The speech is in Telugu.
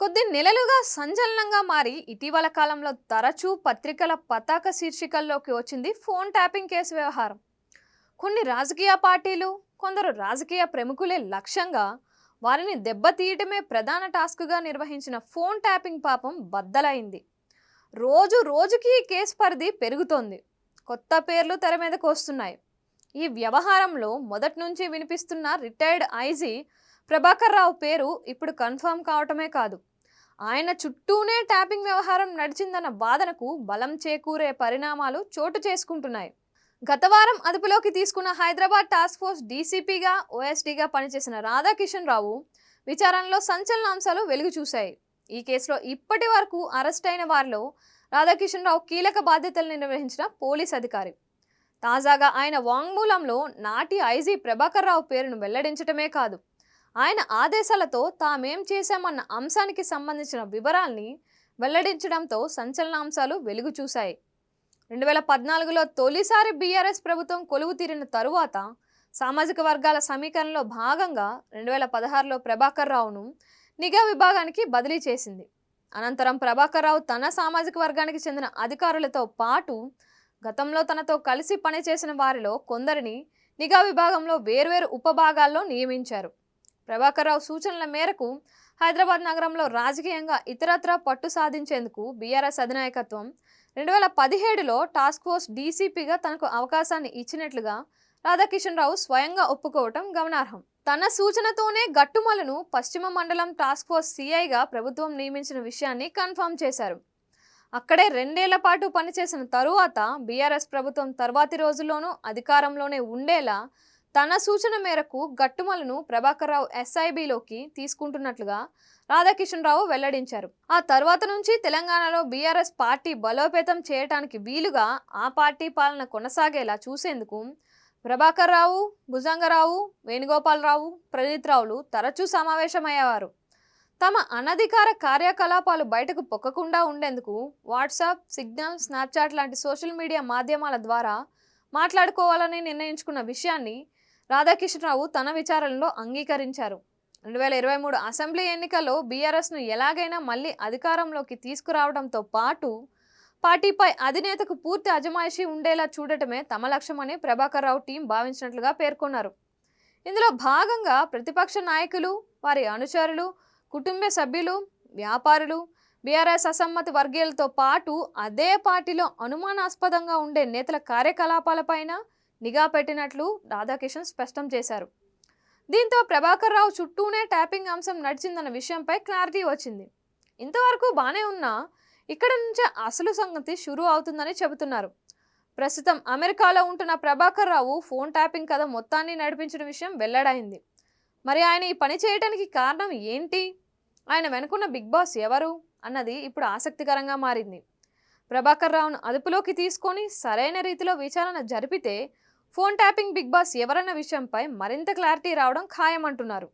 కొద్ది నెలలుగా సంచలనంగా మారి ఇటీవల కాలంలో తరచూ పత్రికల పతాక శీర్షికల్లోకి వచ్చింది ఫోన్ ట్యాపింగ్ కేసు వ్యవహారం. కొన్ని రాజకీయ పార్టీలు, కొందరు రాజకీయ ప్రముఖులే లక్ష్యంగా వారిని దెబ్బతీయటమే ప్రధాన టాస్క్గా నిర్వహించిన ఫోన్ ట్యాపింగ్ పాపం బద్దలైంది. రోజు రోజుకి ఈ కేసు పరిధి పెరుగుతోంది. కొత్త పేర్లు తెర మీదకు వస్తున్నాయి. ఈ వ్యవహారంలో మొదటి నుంచి వినిపిస్తున్న రిటైర్డ్ ఐజీ ప్రభాకర్ రావు పేరు ఇప్పుడు కన్ఫర్మ్ కావటమే కాదు, ఆయన చుట్టూనే ట్యాపింగ్ వ్యవహారం నడిచిందన్న వాదనకు బలం చేకూరే పరిణామాలు చోటు చేసుకుంటున్నాయి. గత వారం అదుపులోకి తీసుకున్న హైదరాబాద్ టాస్క్ ఫోర్స్ డీసీపీగా, ఓఎస్డీగా పనిచేసిన రాధాకిషన్ రావు విచారణలో సంచలనాంశాలు వెలుగు చూశాయి. ఈ కేసులో ఇప్పటి వరకు అరెస్ట్ అయిన వారిలో రాధాకిషన్ రావు కీలక బాధ్యతలు నిర్వహించిన పోలీస్ అధికారి. తాజాగా ఆయన వాంగ్మూలంలో నాటి ఐజీ ప్రభాకర్ రావు పేరును వెల్లడించటమే కాదు, ఆయన ఆదేశాలతో తామేం చేశామన్న అంశానికి సంబంధించిన వివరాల్ని వెల్లడించడంతో సంచలనాంశాలు వెలుగు చూశాయి. 2014లో తొలిసారి బీఆర్ఎస్ ప్రభుత్వం కొలువు తీరిన తరువాత సామాజిక వర్గాల సమీకరణలో భాగంగా 2016లో ప్రభాకర్ రావును నిఘా విభాగానికి బదిలీ చేసింది. అనంతరం ప్రభాకర్ రావు తన సామాజిక వర్గానికి చెందిన అధికారులతో పాటు గతంలో తనతో కలిసి పనిచేసిన వారిలో కొందరిని నిఘా విభాగంలో వేర్వేరు ఉపభాగాల్లో నియమించారు. ప్రభాకర్ రావు సూచనల మేరకు హైదరాబాద్ నగరంలో రాజకీయంగా ఇతరత్రా పట్టు సాధించేందుకు బీఆర్ఎస్ అధినాయకత్వం 2017లో టాస్క్ ఫోర్స్ డీసీపీగా తనకు అవకాశాన్ని ఇచ్చినట్లుగా రాధాకిషన్ రావు స్వయంగా ఒప్పుకోవటం గమనార్హం. తన సూచనతోనే గట్టుమలను పశ్చిమ మండలం టాస్క్ ఫోర్స్ సిఐగా ప్రభుత్వం నియమించిన విషయాన్ని కన్ఫర్మ్ చేశారు. అక్కడే 2 ఏళ్ల పాటు పనిచేసిన తరువాత బీఆర్ఎస్ ప్రభుత్వం తర్వాతి రోజుల్లోనూ అధికారంలోనే ఉండేలా తన సూచన మేరకు గట్టుమలను ప్రభాకర్ రావు ఎస్ఐబిలోకి తీసుకుంటున్నట్లుగా రాధాకిషన్ రావు వెల్లడించారు. ఆ తర్వాత నుంచి తెలంగాణలో బీఆర్ఎస్ పార్టీ బలోపేతం చేయడానికి వీలుగా ఆ పార్టీ పాలన కొనసాగేలా చూసేందుకు ప్రభాకర్ రావు, భుజంగరావు, వేణుగోపాలరావు, ప్రణీత్ రావులు తరచూ సమావేశమయ్యేవారు. తమ అనధికార కార్యకలాపాలు బయటకు పొక్కకుండా ఉండేందుకు వాట్సాప్, సిగ్నల్, స్నాప్చాట్ లాంటి సోషల్ మీడియా మాధ్యమాల ద్వారా మాట్లాడుకోవాలని నిర్ణయించుకున్న విషయాన్ని రాధాకిషన్ రావు తన విచారణలో అంగీకరించారు. 2023 అసెంబ్లీ ఎన్నికల్లో బీఆర్ఎస్ను ఎలాగైనా మళ్ళీ అధికారంలోకి తీసుకురావడంతో పాటు పార్టీపై అధినేతకు పూర్తి అజమాయిషీ ఉండేలా చూడటమే తమ లక్ష్యమని ప్రభాకర్ రావు టీం భావించినట్లుగా పేర్కొన్నారు. ఇందులో భాగంగా ప్రతిపక్ష నాయకులు, వారి అనుచరులు, కుటుంబ సభ్యులు, వ్యాపారులు, బీఆర్ఎస్ అసమ్మతి వర్గీయులతో పాటు అదే పార్టీలో అనుమానాస్పదంగా ఉండే నేతల కార్యకలాపాలపైన నిఘా పెట్టినట్లు రాధాకిషన్ స్పష్టం చేశారు. దీంతో ప్రభాకర్ రావు చుట్టూనే ట్యాపింగ్ అంశం నడిచిందన్న విషయంపై క్లారిటీ వచ్చింది. ఇంతవరకు బానే ఉన్నా ఇక్కడ నుంచే అసలు సంగతి షురూ అవుతుందని చెబుతున్నారు. ప్రస్తుతం అమెరికాలో ఉంటున్న ప్రభాకర్ రావు ఫోన్ ట్యాపింగ్ కథ మొత్తాన్ని నడిపించిన విషయం వెల్లడైంది. మరి ఆయన ఈ పని చేయడానికి కారణం ఏంటి, ఆయన వెనుకున్న బిగ్ బాస్ ఎవరు అన్నది ఇప్పుడు ఆసక్తికరంగా మారింది. ప్రభాకర్ రావును అదుపులోకి తీసుకొని సరైన రీతిలో విచారణ జరిపితే ఫోన్ ట్యాపింగ్ బిగ్ బాస్ ఎవరన్న విషయంపై మరింత క్లారిటీ రావడం ఖాయమంటున్నారు.